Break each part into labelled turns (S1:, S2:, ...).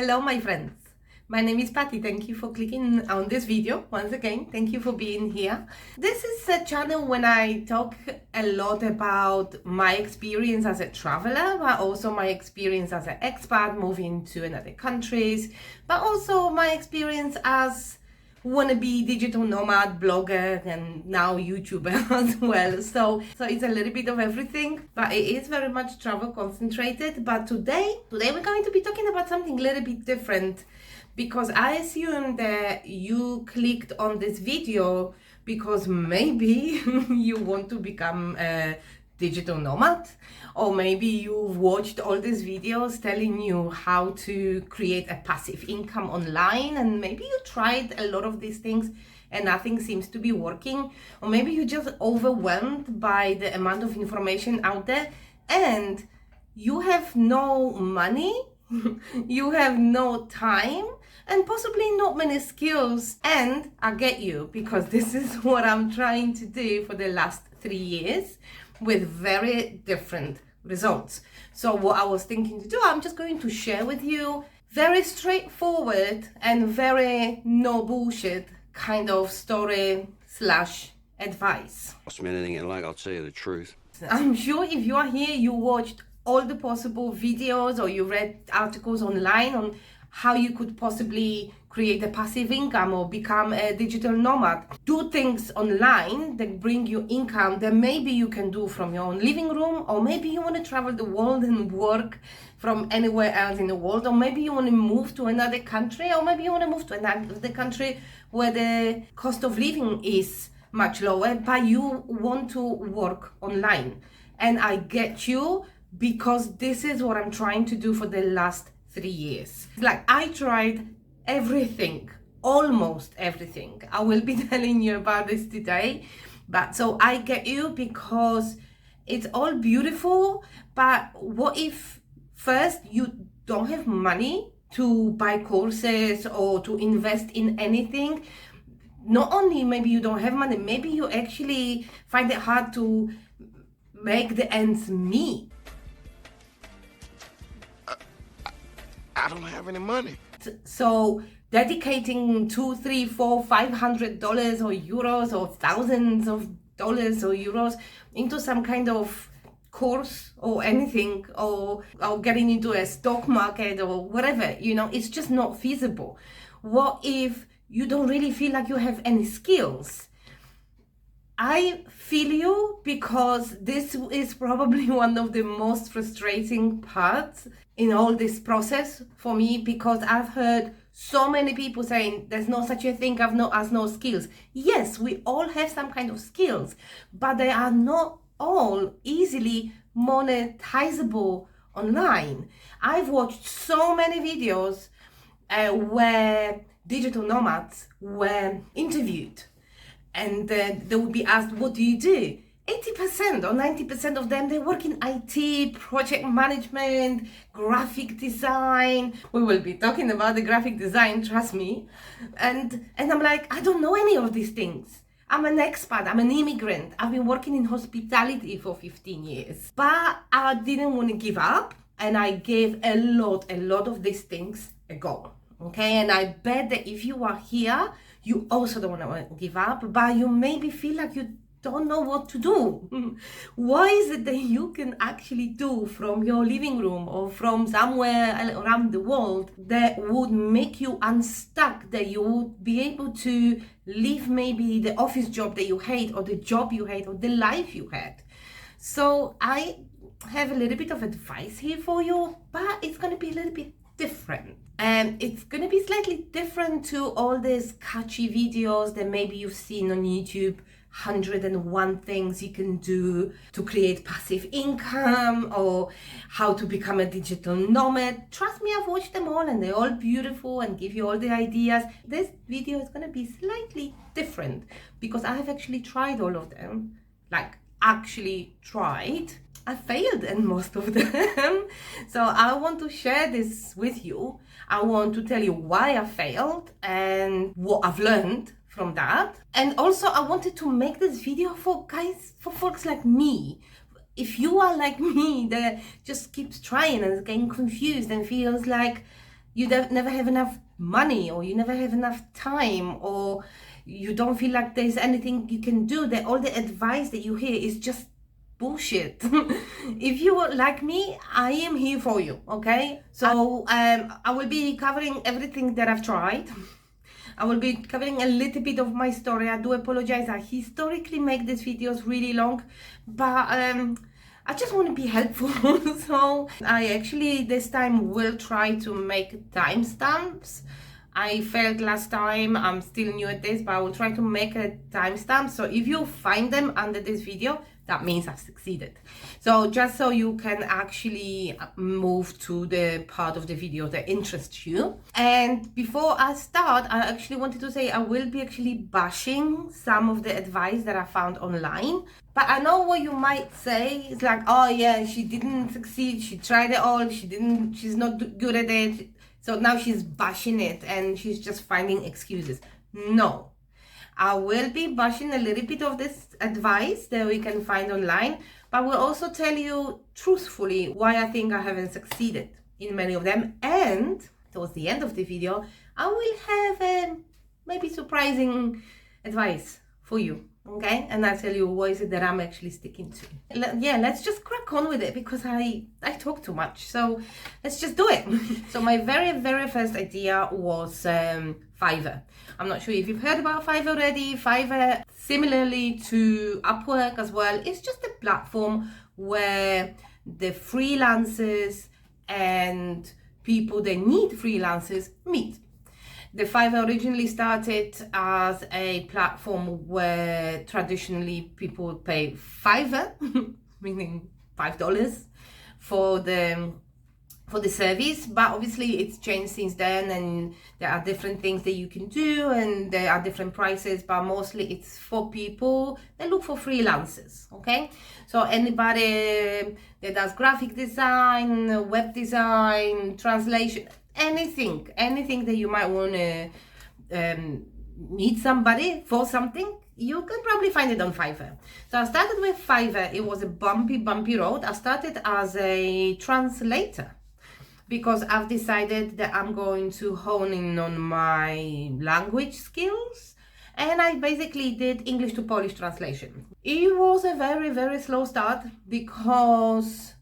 S1: Hello, my friends. My name is Pati. Thank you for clicking on this video. Once again, thank you for being here. This is a channel when I talk a lot about my experience as a traveler, but also my experience as an expat moving to another countries, but also my experience as wannabe digital nomad blogger and now YouTuber as well. So it's a little bit of everything, but it is very much travel concentrated. But today we're going to be talking about something a little bit different, because I assume that you clicked on this video because maybe you want to become a digital nomad, or maybe you've watched all these videos telling you how to create a passive income online, and maybe you tried a lot of these things and nothing seems to be working, or maybe you're just overwhelmed by the amount of information out there and you have no money, you have no time, and possibly not many skills. And I get you, because this is what I'm trying to do for the last 3 years with very different results. So what I was thinking to do, I'm just going to share with you very straightforward and very no bullshit kind of story slash advice.
S2: Ask me anything you like, I'll tell you the truth.
S1: I'm sure if you are here, you watched all the possible videos or you read articles online on how you could possibly create a passive income or become a digital nomad. Do things online that bring you income that maybe you can do from your own living room, or maybe you want to travel the world and work from anywhere else in the world, or maybe you want to move to another country, or maybe you want to move to another country where the cost of living is much lower, but you want to work online. And I get you, because this is what I'm trying to do for the last 3 years. Like, I tried everything, almost everything. I will be telling you about this today. But so I get you, because it's all beautiful, but what if first you don't have money to buy courses or to invest in anything? Not only maybe you don't have money, maybe you actually find it hard to make the ends meet.
S3: I don't have any money.
S1: So dedicating $200, $300, $400, $500 or euros or thousands of dollars or euros into some kind of course or anything, or getting into a stock market or whatever, it's just not feasible. What if you don't really feel like you have any skills? I feel you, because this is probably one of the most frustrating parts in all this process for me, because I've heard so many people saying there's no such a thing as no skills. Yes, we all have some kind of skills, but they are not all easily monetizable online. I've watched so many videos where digital nomads were interviewed, and they would be asked, what do you do? 80% or 90% of them, they work in IT, project management, graphic design. We will be talking about the graphic design, trust me. And I'm like, I don't know any of these things. I'm an expat, I'm an immigrant. I've been working in hospitality for 15 years. But I didn't want to give up, and I gave a lot of these things a go. Okay, and I bet that if you are here, you also don't want to give up, but you maybe feel like you don't know what to do. What is it that you can actually do from your living room or from somewhere around the world that would make you unstuck, that you would be able to leave maybe the office job that you hate, or the job you hate, or the life you had? So I have a little bit of advice here for you, but it's going to be a little bit different. And it's going to be slightly different to all these catchy videos that maybe you've seen on YouTube, 101 things you can do to create passive income, or how to become a digital nomad. Trust me, I've watched them all and they're all beautiful and give you all the ideas. This video is going to be slightly different, because I have actually tried all of them. Like, actually tried. I failed in most of them. So I want to share this with you. I want to tell you why I failed and what I've learned from that. And also I wanted to make this video for folks like me. If you are like me, that just keeps trying and is getting confused and feels like you never have enough money, or you never have enough time, or you don't feel like there's anything you can do, that all the advice that you hear is just bullshit. If you are like me, I am here for you, okay? So I will be covering everything that I've tried. I will be covering a little bit of my story. I do apologize, I historically make these videos really long, but I just want to be helpful. So I actually this time will try to make timestamps. I failed last time, I'm still new at this, but I will try to make a timestamp. So if you find them under this video, that means I've succeeded. So just so you can actually move to the part of the video that interests you. And before I start, I actually wanted to say I will be actually bashing some of the advice that I found online. But I know what you might say. It's like, oh yeah, she didn't succeed, she tried it all, she's not good at it. So now she's bashing it and she's just finding excuses. No, I will be bashing a little bit of this advice that we can find online, but will also tell you truthfully why I think I haven't succeeded in many of them. And towards the end of the video, I will have maybe surprising advice for you. Okay, and I'll tell you what is it that I'm actually sticking to. Yeah, let's just crack on with it, because I talk too much, so let's just do it. So my very first idea was Fiverr. I'm not sure if you've heard about Fiverr already. Fiverr, similarly to Upwork as well, is just a platform where the freelancers and people that need freelancers meet. The Fiverr originally started as a platform where traditionally people would pay Fiverr, meaning $5 for the service, but obviously it's changed since then, and there are different things that you can do, and there are different prices, but mostly it's for people that look for freelancers. Okay, so anybody that does graphic design, web design, translation, anything that you might want to need somebody for something, you can probably find it on Fiverr. So I started with Fiverr. It was a bumpy road. I started as a translator because I've decided that I'm going to hone in on my language skills, and I basically did English to Polish translation. It was a very slow start, because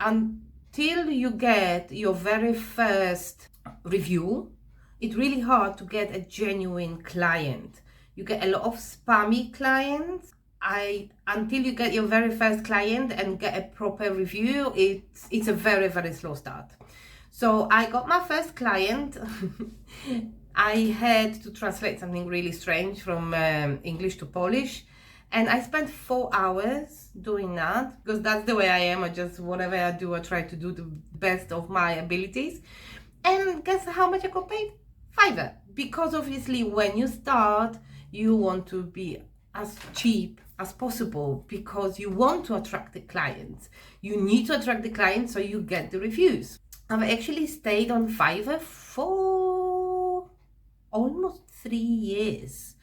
S1: until you get your very first review, it's really hard to get a genuine client. You get a lot of spammy clients. Until you get your very first client and get a proper review, it's a very slow start. So I got my first client. I had to translate something really strange from English to Polish. And I spent 4 hours doing that, because that's the way I am. I just, whatever I do, I try to do the best of my abilities. And guess how much I got paid? Fiverr. Because obviously when you start, you want to be as cheap as possible, because you want to attract the clients. You need to attract the clients so you get the reviews. I've actually stayed on Fiverr for almost 3 years.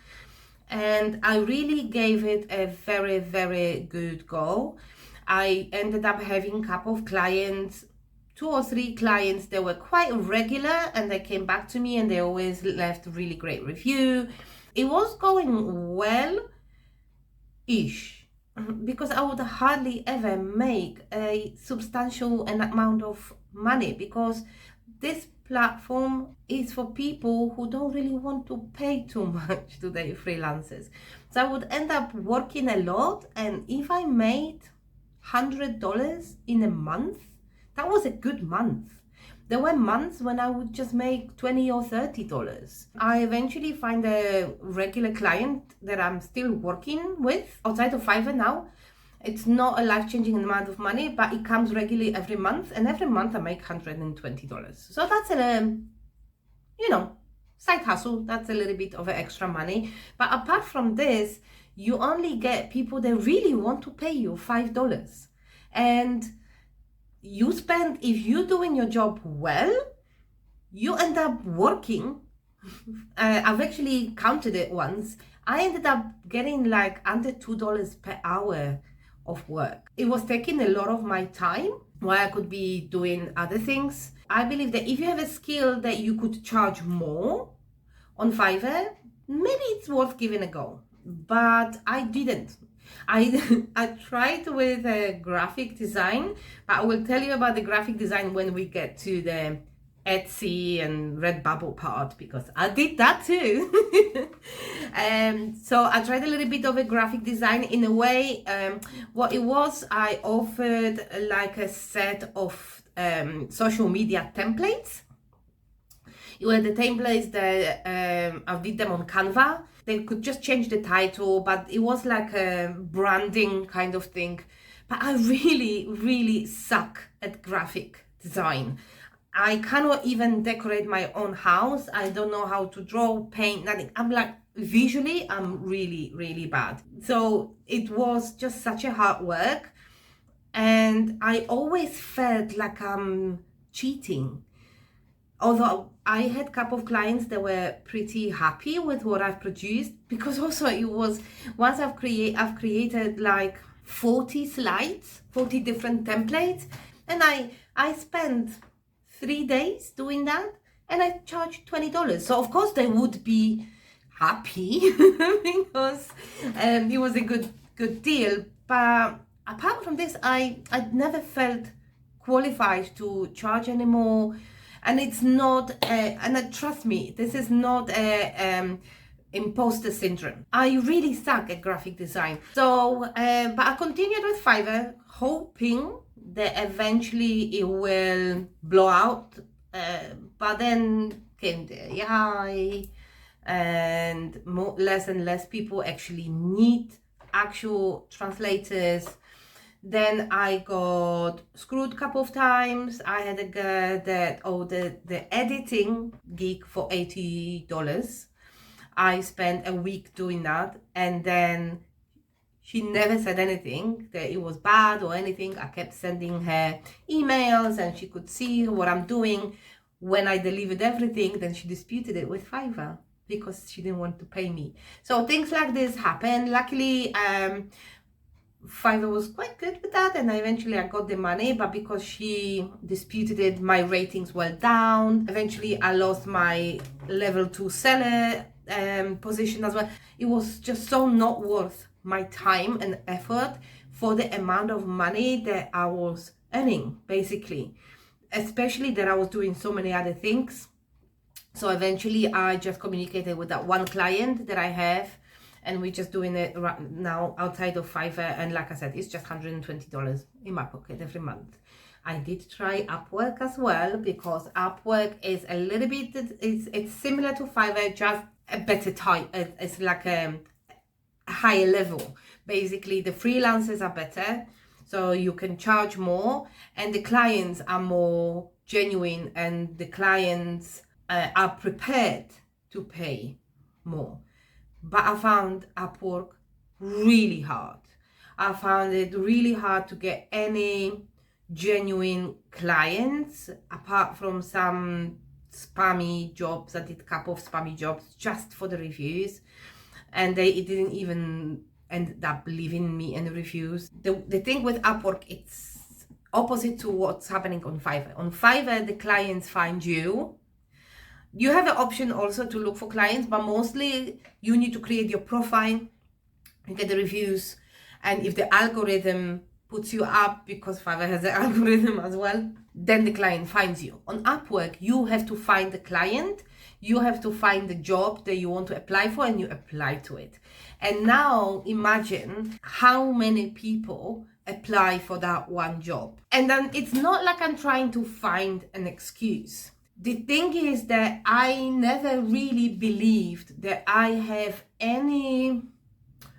S1: And I really gave it a very good go. I ended up having a couple of clients, 2 or 3 clients that were quite regular, and they came back to me and they always left a really great review. It was going well-ish, because I would hardly ever make a substantial amount of money, because this platform is for people who don't really want to pay too much to their freelancers. So I would end up working a lot, and if I made $100 in a month, that was a good month. There were months when I would just make $20 or $30. I eventually find a regular client that I'm still working with outside of Fiverr now. It's not a life-changing amount of money, but it comes regularly every month, and every month I make $120. So that's a, side hustle. That's a little bit of extra money. But apart from this, you only get people that really want to pay you $5. And you spend, if you're doing your job well, you end up working. I've actually counted it once. I ended up getting like under $2 per hour of work. It was taking a lot of my time while I could be doing other things. I believe that if you have a skill that you could charge more on Fiverr, maybe it's worth giving a go. But I didn't. I tried with graphic design, but I will tell you about the graphic design when we get to the Etsy and Redbubble part, because I did that too. So I tried a little bit of a graphic design in a way. What it was, I offered like a set of social media templates. It were the templates that I did them on Canva. They could just change the title, but it was like a branding kind of thing. But I really suck at graphic design. I cannot even decorate my own house. I don't know how to draw, paint, nothing. I'm like, visually, I'm really bad. So it was just such a hard work. And I always felt like I'm cheating. Although I had a couple of clients that were pretty happy with what I've produced, because also it was, once I've created like 40 slides, 40 different templates, and I spent 3 days doing that, and I charged $20. So of course they would be happy because it was a good deal. But apart from this, I never felt qualified to charge anymore. And it's not, and trust me, this is not a imposter syndrome. I really suck at graphic design. So, but I continued with Fiverr, hoping that eventually it will blow out. But then came the AI, and less and less people actually need actual translators. Then I got screwed a couple of times. I had a girl that, the editing gig for $80. I spent a week doing that, and then she never said anything that it was bad or anything. I kept sending her emails and she could see what I'm doing. When I delivered everything, then she disputed it with Fiverr because she didn't want to pay me. So things like this happen. Luckily, Fiverr was quite good with that, and eventually I got the money, but because she disputed it, my ratings went down. Eventually I lost my level 2 seller position as well. It was just so not worth my time and effort for the amount of money that I was earning, basically, especially that I was doing so many other things. So eventually I just communicated with that one client that I have, and we're just doing it right now outside of Fiverr. And like I said, it's just $120 in my pocket every month. I did try Upwork as well, because Upwork is a little bit, it's similar to Fiverr, just a better type. It's like a higher level. Basically, the freelancers are better, so you can charge more, and the clients are more genuine, and the clients are prepared to pay more. But I found Upwork really hard. I found it really hard to get any genuine clients, apart from some spammy jobs. I did a couple of spammy jobs just for the reviews, and it didn't even end up leaving me any reviews. The thing with Upwork, it's opposite to what's happening on Fiverr. On Fiverr, the clients find you. You have an option also to look for clients, but mostly you need to create your profile and get the reviews. And if the algorithm puts you up, because Fiverr has an algorithm as well, then the client finds you. On Upwork, you have to find the client, you have to find the job that you want to apply for, and you apply to it. And now imagine how many people apply for that one job. And then it's not like I'm trying to find an excuse. The thing is that I never really believed that I have any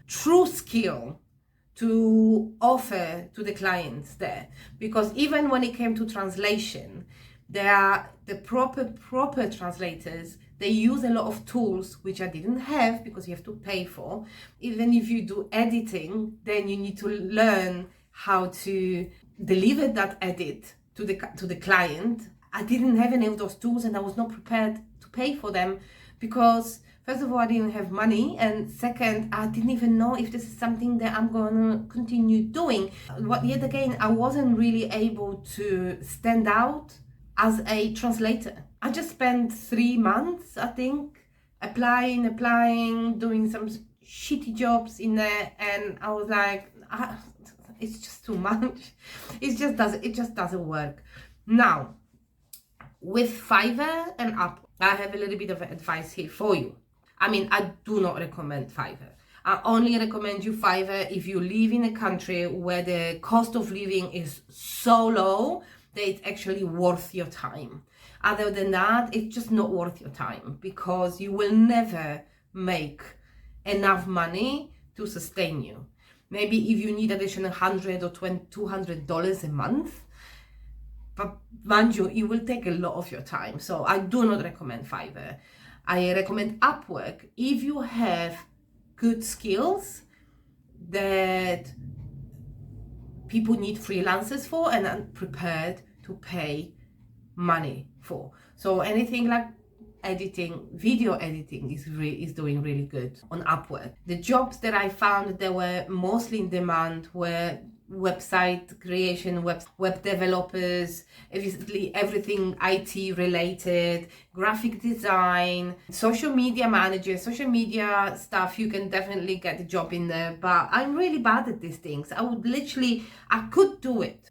S1: true skill to offer to the clients there, because even when it came to translation, there are the proper translators. They use a lot of tools which I didn't have, because you have to pay for. Even if you do editing, then you need to learn how to deliver that edit to the client. I didn't have any of those tools, and I was not prepared to pay for them, because First of all, I didn't have money, and second, I didn't even know if this is something that I'm going to continue doing. Yet again, I wasn't really able to stand out as a translator. I just spent 3 months, I think, applying, doing some shitty jobs in there, and I was like, it's just too much. It just doesn't work. Now, with Fiverr and Upwork, I have a little bit of advice here for you. I mean, I do not recommend Fiverr. I only recommend you Fiverr if you live in a country where the cost of living is so low that it's actually worth your time. Other than that, it's just not worth your time, because you will never make enough money to sustain you. Maybe if you need additional $100 or $200 a month, but mind you, it will take a lot of your time. So I do not recommend Fiverr. I recommend Upwork if you have good skills that people need freelancers for and are prepared to pay money for. So anything like editing, video editing is doing really good on Upwork. The jobs that I found that were mostly in demand were website creation, web developers, obviously everything IT related, graphic design, social media manager, social media stuff. You can definitely get a job in there, but I'm really bad at these things. I could do it,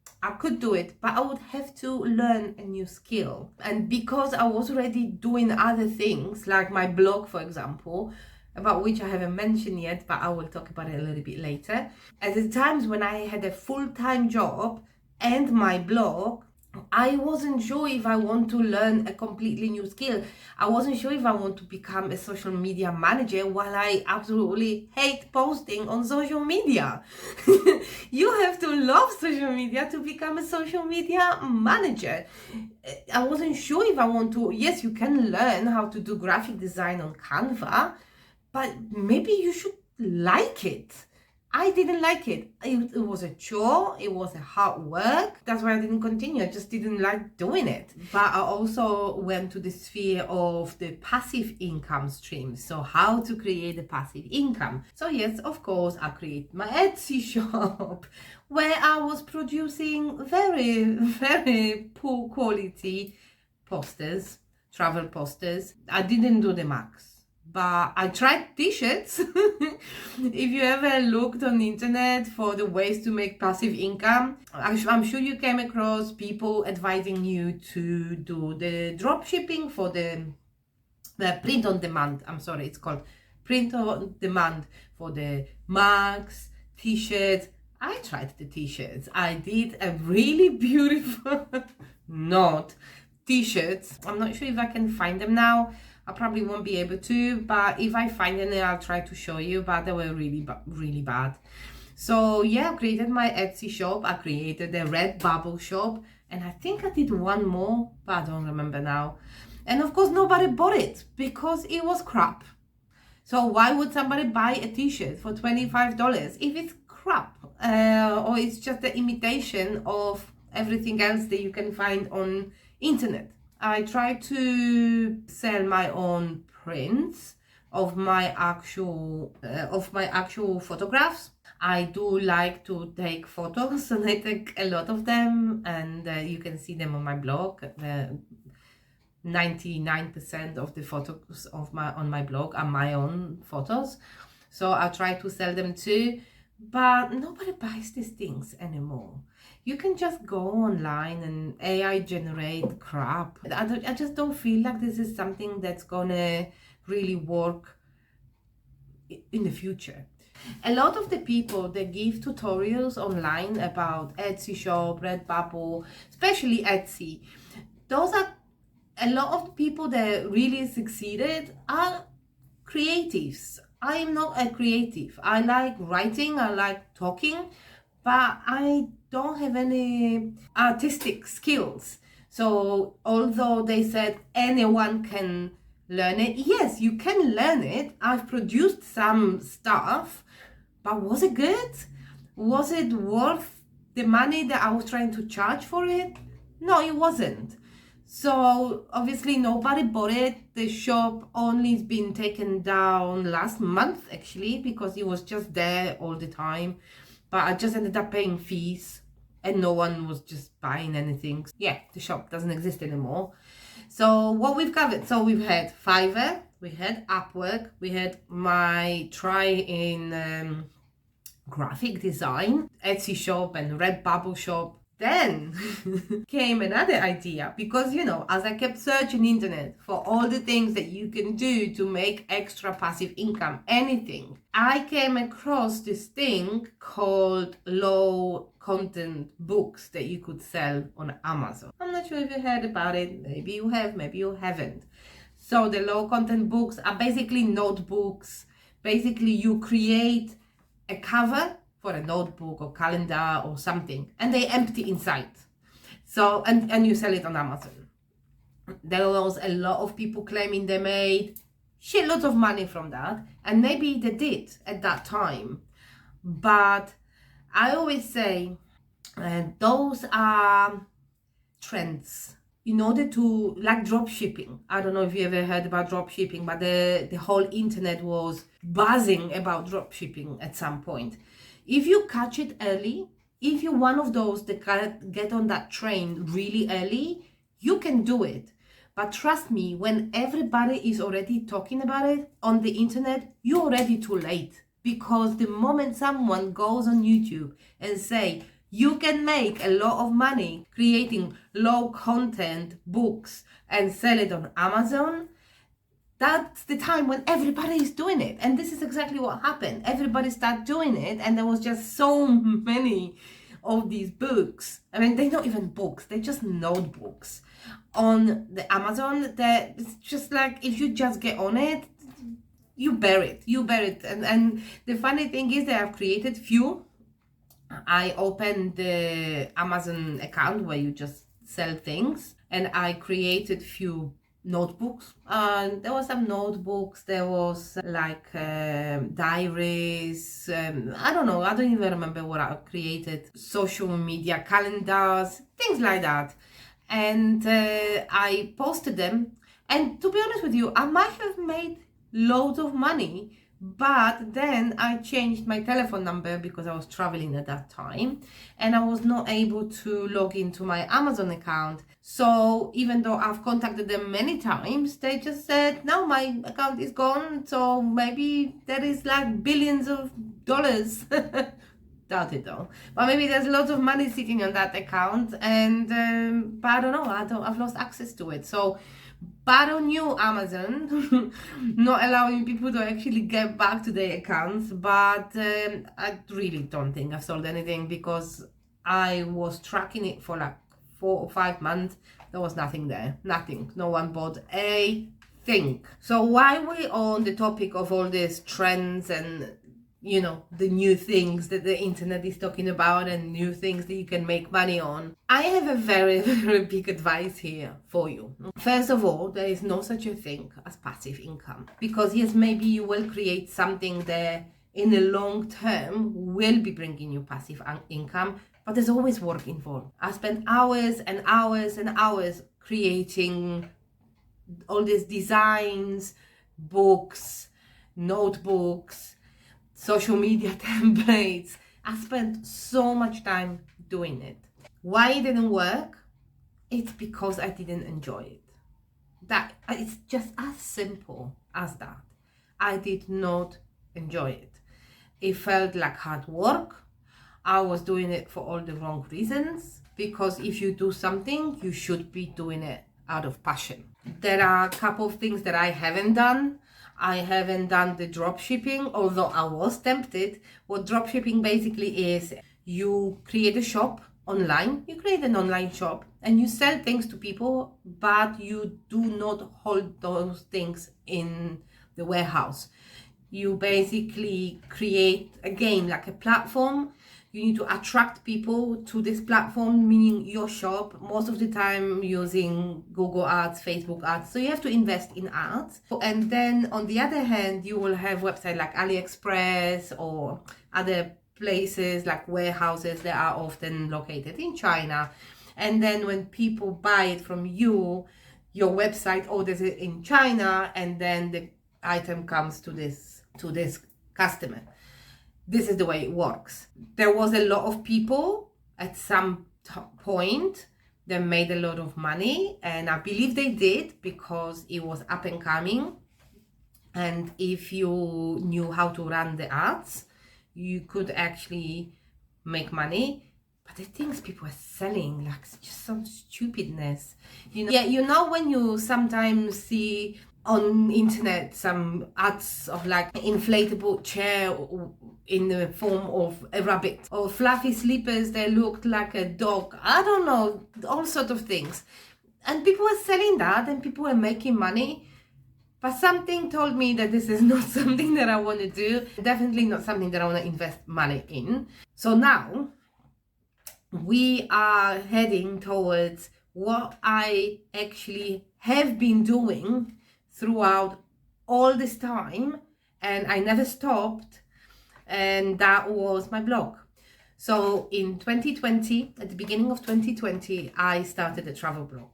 S1: but I would have to learn a new skill. And because I was already doing other things, like my blog, for example, about which I haven't mentioned yet, but I will talk about it a little bit later. At the times when I had a full-time job and my blog, I wasn't sure if I want to learn a completely new skill. I wasn't sure if I want to become a social media manager, while I absolutely hate posting on social media. You have to love social media to become a social media manager. I wasn't sure if I want to. Yes, you can learn how to do graphic design on Canva, but maybe you should like it. I didn't like it. It was a chore. It was a hard work. That's why I didn't continue. I just didn't like doing it. But I also went to the sphere of the passive income stream. So how to create a passive income. So yes, of course, I created my Etsy shop where I was producing very, very poor quality posters, travel posters. I didn't do the max. But I tried t-shirts. If you ever looked on the internet for the ways to make passive income, I'm sure you came across people advising you to do the dropshipping for the print on demand. It's called print on demand for the mugs, t-shirts. I tried the t-shirts. I did a really beautiful t-shirts. I'm not sure if I can find them now. I probably won't be able to, but if I find any, I'll try to show you, but they were really bad. So yeah, I created my Etsy shop. I created a Redbubble shop, and I think I did one more, but I don't remember now. And of course, nobody bought it because it was crap. So why would somebody buy a t-shirt for $25 if it's crap? Or it's just the imitation of everything else that you can find on internet. I try to sell my own prints of my actual photographs. I do like to take photos, and I take a lot of them, and you can see them on my blog. 99% of the photos on my blog are my own photos, so I try to sell them too. But nobody buys these things anymore. You can just go online and AI generate crap. I just don't feel like this is something that's gonna really work in the future. A lot of the people that give tutorials online about Etsy shop, Redbubble, especially Etsy, those are a lot of people that really succeeded are creatives. I'm not a creative. I like writing, I like talking, but I don't have any artistic skills. So although they said anyone can learn it, yes, you can learn it. I've produced some stuff, but was it good? Was it worth the money that I was trying to charge for it? No, it wasn't. So obviously nobody bought it. The shop only has been taken down last month actually, because it was just there all the time. But I just ended up paying fees and no one was just buying anything. Yeah, the shop doesn't exist anymore. So what we've covered, so we've had Fiverr, we had Upwork, we had my try in graphic design, Etsy shop and Redbubble shop. Then came another idea, because as I kept searching internet for all the things that you can do to make extra passive income, anything, I came across this thing called low content books that you could sell on Amazon. I'm not sure if you heard about it. Maybe you have, maybe you haven't. So the low content books are basically notebooks. Basically you create a cover for a notebook or calendar or something, and they empty inside. So and you sell it on Amazon. There was a lot of people claiming they made shitloads of money from that, and maybe they did at that time. But I always say those are trends. In order to, like drop shipping, I don't know if you ever heard about drop shipping, but the whole internet was buzzing about drop shipping at some point. If you catch it early, if you're one of those that get on that train really early, you can do it. But trust me, when everybody is already talking about it on the internet, you're already too late. Because the moment someone goes on YouTube and say, you can make a lot of money creating low content books and sell it on Amazon, that's the time when everybody is doing it. And this is exactly what happened. Everybody started doing it, and there was just so many of these books. I mean, they're not even books, they're just notebooks on the Amazon. That it's just like, if you just get on it, you bear it. And the funny thing is that I've created few. I opened the Amazon account where you just sell things, and I created few notebooks. And there were some notebooks, there was like diaries, I don't know, I don't even remember what I created, social media calendars, things like that. And I posted them, and to be honest with you, I might have made loads of money. But then I changed my telephone number because I was traveling at that time, and I was not able to log into my Amazon account. So even though I've contacted them many times, they just said, no, my account is gone. So maybe there is like billions of dollars. Doubt it though. But maybe there's lots of money sitting on that account, and but I don't know. I've lost access to it. So bad on you, Amazon, not allowing people to actually get back to their accounts. But I really don't think I've sold anything, because I was tracking it for like 4 or 5 months. There was nothing there, nothing. No one bought a thing. So while we're on the topic of all these trends and the new things that the internet is talking about and new things that you can make money on, I have a very, very big advice here for you. First of all, there is no such a thing as passive income, because yes, maybe you will create something there in the long term will be bringing you passive income, but there's always work involved. I spent hours and hours and hours creating all these designs, books, notebooks, social media templates. I spent so much time doing it. Why it didn't work? It's because I didn't enjoy it. That it's just as simple as that. I did not enjoy it. It felt like hard work. I was doing it for all the wrong reasons, because if you do something, you should be doing it out of passion. There are a couple of things that I haven't done. I haven't done the drop shipping, although I was tempted. What drop shipping basically is, you create a shop online, you create an online shop, and you sell things to people, but you do not hold those things in the warehouse. You basically create, again, like a platform. You need to attract people to this platform, meaning your shop, most of the time using Google Ads, Facebook ads. So you have to invest in ads. And then on the other hand, you will have websites like AliExpress or other places like warehouses that are often located in China. And then when people buy it from you, your website orders it in China, and then the item comes to this customer. This is the way it works. There was a lot of people at some point that made a lot of money, and I believe they did because it was up and coming. And if you knew how to run the ads, you could actually make money. But the things people are selling, like, just some stupidness. When you sometimes see on internet some ads of like inflatable chair in the form of a rabbit, or fluffy slippers that looked like a dog, I don't know, all sorts of things, and people are selling that and people are making money. But something told me that this is not something that I want to do, definitely not something that I want to invest money in. So now we are heading towards what I actually have been doing throughout all this time, and I never stopped, and that was my blog. So in 2020, at the beginning of 2020, I started a travel blog.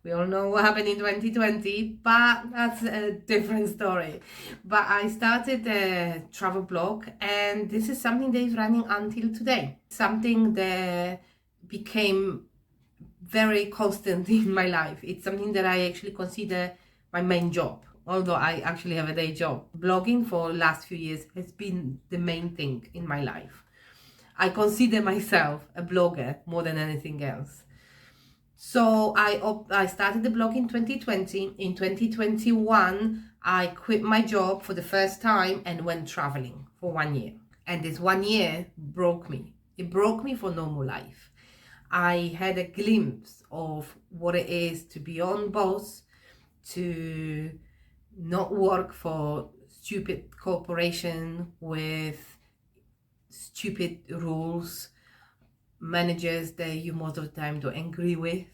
S1: We all know what happened in 2020, but that's a different story. But I started a travel blog, and this is something that is running until today. Something that became very constant in my life. It's something that I actually consider my main job, although I actually have a day job. Blogging for the last few years has been the main thing in my life. I consider myself a blogger more than anything else. So I started the blog in 2020. In 2021, I quit my job for the first time and went traveling for 1 year. And this 1 year broke me. It broke me for normal life. I had a glimpse of what it is to be on boss, to not work for stupid corporation with stupid rules, managers that you most of the time don't agree with.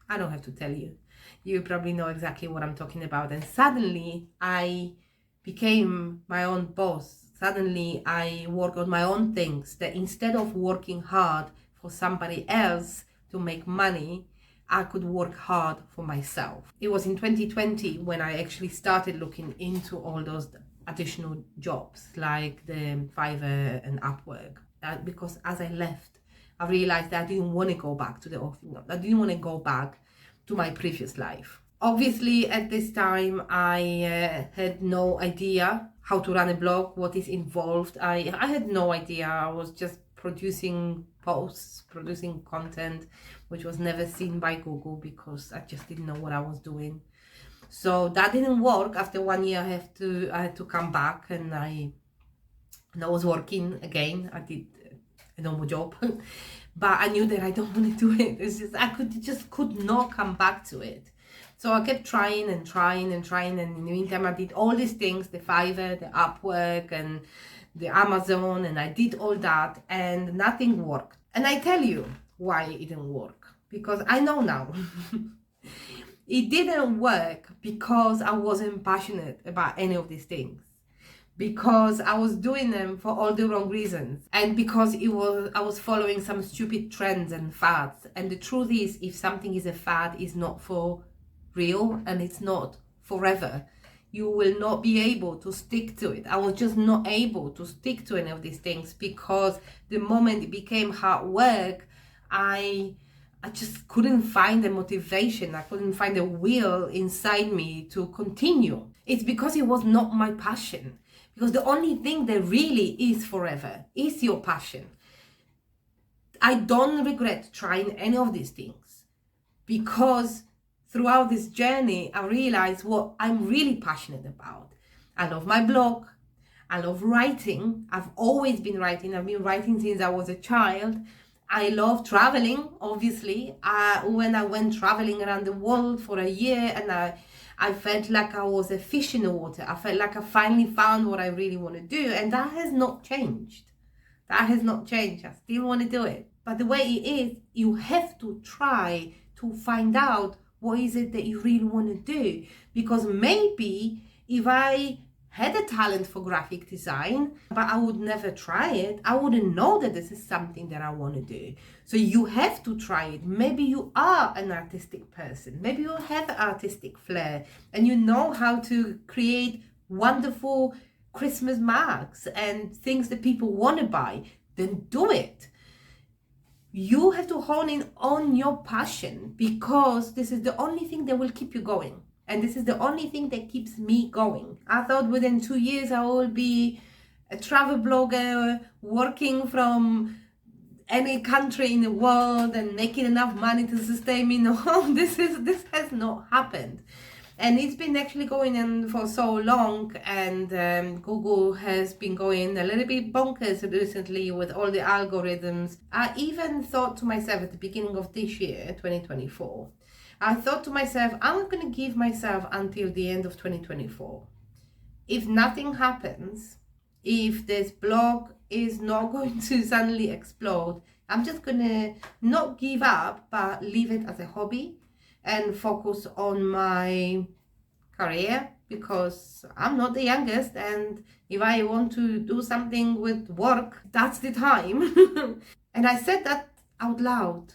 S1: I don't have to tell you. You probably know exactly what I'm talking about. And suddenly I became my own boss. Suddenly I work on my own things, that instead of working hard for somebody else to make money, I could work hard for myself. It was in 2020 when I actually started looking into all those additional jobs like the Fiver and Upwork. Because as I left, I realized that I didn't want to go back to the office. I didn't want to go back to my previous life. Obviously, at this time, I had no idea how to run a blog, what is involved. I had no idea. I was just producing posts, producing content, which was never seen by Google because I just didn't know what I was doing. So that didn't work. After 1 year, I had to come back, and I was working again. I did a normal job, but I knew that I don't want to do it. It's just I could not come back to it. So I kept trying, and in the meantime I did all these things, the Fiverr, the Upwork, and the Amazon, and I did all that, and nothing worked. And I tell you why it didn't work, because I know now. It didn't work because I wasn't passionate about any of these things, because I was doing them for all the wrong reasons, and because I was following some stupid trends and fads. And the truth is, if something is a fad, it's not for real, and it's not forever. You will not be able to stick to it. I was just not able to stick to any of these things, because the moment it became hard work, I just couldn't find the motivation. I couldn't find the will inside me to continue. It's because it was not my passion. Because the only thing that really is forever is your passion. I don't regret trying any of these things, because throughout this journey, I realized what I'm really passionate about. I love my blog. I love writing. I've always been writing. I've been writing since I was a child. I love traveling, obviously. When I went traveling around the world for a year, and I felt like I was a fish in the water. I felt like I finally found what I really want to do, and that has not changed. That has not changed. I still want to do it. But the way it is, you have to try to find out what is it that you really want to do. Because maybe if I had a talent for graphic design, but I would never try it. I wouldn't know that this is something that I want to do. So you have to try it. Maybe you are an artistic person. Maybe you have artistic flair and you know how to create wonderful Christmas marks and things that people want to buy. Then do it. You have to hone in on your passion, because this is the only thing that will keep you going. And this is the only thing that keeps me going. I thought within 2 years I will be a travel blogger working from any country in the world and making enough money to sustain me. No, this has not happened. And it's been actually going on for so long, and Google has been going a little bit bonkers recently with all the algorithms. I even thought to myself at the beginning of this year, 2024, I thought to myself, I'm going to give myself until the end of 2024. If nothing happens, if this blog is not going to suddenly explode, I'm just going to not give up, but leave it as a hobby and focus on my career, because I'm not the youngest, and if I want to do something with work, that's the time. And I said that out loud.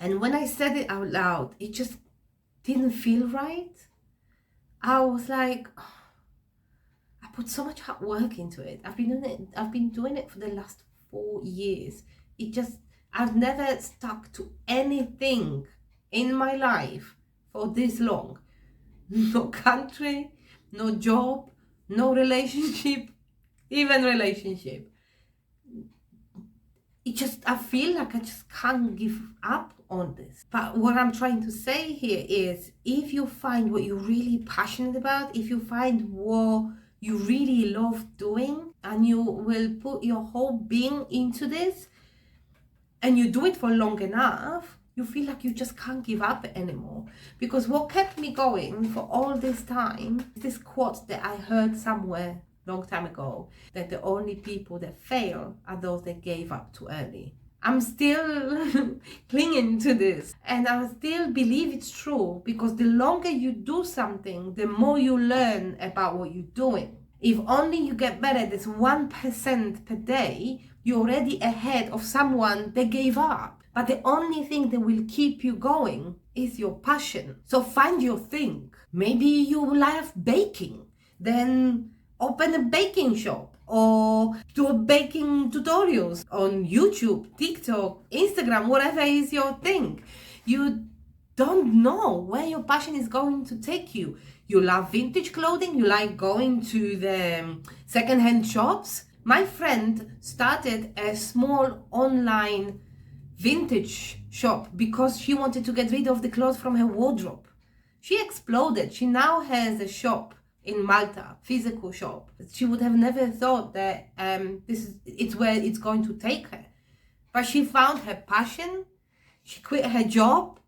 S1: And when I said it out loud, it just didn't feel right. I was like, oh, I put so much hard work into it. I've been doing it for the last 4 years. I've never stuck to anything in my life for this long. No country, no job, no relationship, even relationship. I feel like I just can't give up on this. But what I'm trying to say here is, if you find what you're really passionate about, if you find what you really love doing, and you will put your whole being into this, and you do it for long enough, you feel like you just can't give up anymore. Because what kept me going for all this time is this quote that I heard somewhere long time ago, that the only people that fail are those that gave up too early. I'm still clinging to this, and I still believe it's true, because the longer you do something, the more you learn about what you're doing. If only you get better this 1% per day, you're already ahead of someone that gave up. But the only thing that will keep you going is your passion. So find your thing. Maybe you love baking, then open a baking shop, or do baking tutorials on YouTube, TikTok, Instagram, whatever is your thing. You don't know where your passion is going to take you. You love vintage clothing, you like going to the secondhand shops. My friend started a small online vintage shop because she wanted to get rid of the clothes from her wardrobe. She exploded. She now has a shop in Malta, physical shop. She would have never thought that it's where it's going to take her. But she found her passion, she quit her job,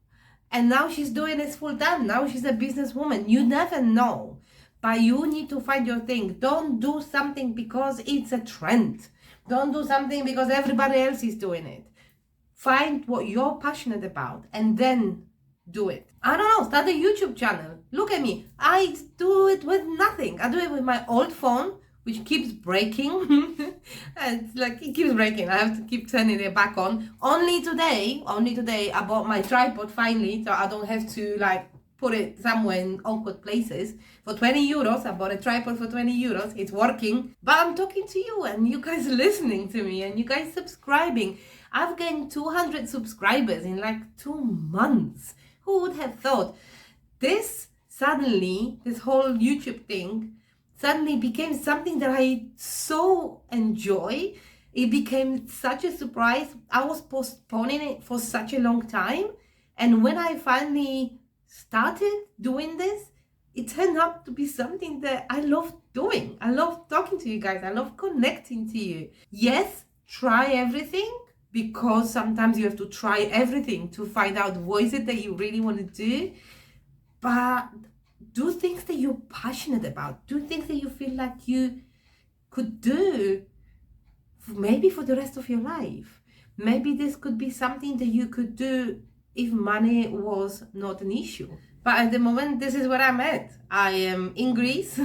S1: and now she's doing this full time. Now she's a businesswoman. You never know, but you need to find your thing. Don't do something because it's a trend. Don't do something because everybody else is doing it. Find what you're passionate about and then do it. I don't know, start a YouTube channel. Look at me. I do it with nothing. I do it with my old phone, which keeps breaking. It's like it keeps breaking. I have to keep turning it back on. Only today, I bought my tripod finally, so I don't have to like put it somewhere in awkward places. For 20 euros, I bought a tripod for 20 euros. It's working. But I'm talking to you, and you guys listening to me, and you guys subscribing. I've gained 200 subscribers in like 2 months. Who would have thought? This whole YouTube thing suddenly became something that I so enjoy. It became such a surprise. I was postponing it for such a long time. And when I finally started doing this, it turned out to be something that I love doing. I love talking to you guys. I love connecting to you. Yes, try everything, because sometimes you have to try everything to find out what is it that you really want to do. But do things that you're passionate about. Do things that you feel like you could do maybe for the rest of your life. Maybe this could be something that you could do if money was not an issue. But at the moment, this is where I'm at. I am in Greece.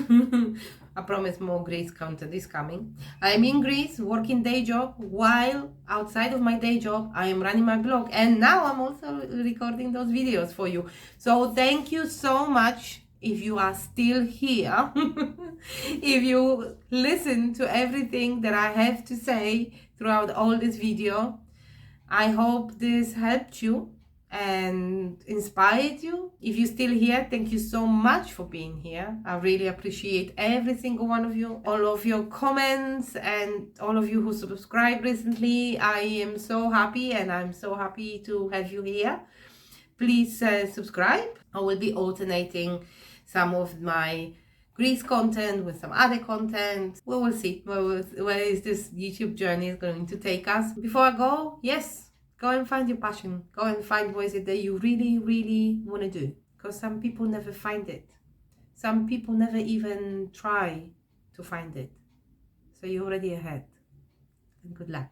S1: I promise more Greece content is coming. I am in Greece, working day job, while outside of my day job, I am running my blog. And now I'm also recording those videos for you. So thank you so much if you are still here. If you listen to everything that I have to say throughout all this video. I hope this helped you and inspired you. If you're still here, thank you so much for being here. I really appreciate every single one of you, all of your comments, and all of you who subscribed recently. I am so happy, and I'm so happy to have you here. Please subscribe. I will be alternating some of my Greece content with some other content. We will see where is this YouTube journey is going to take us. Before I go, yes, go and find your passion. Go and find what is it that you really, really want to do. Because some people never find it. Some people never even try to find it. So you're already ahead. And good luck.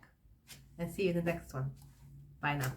S1: And see you in the next one. Bye now.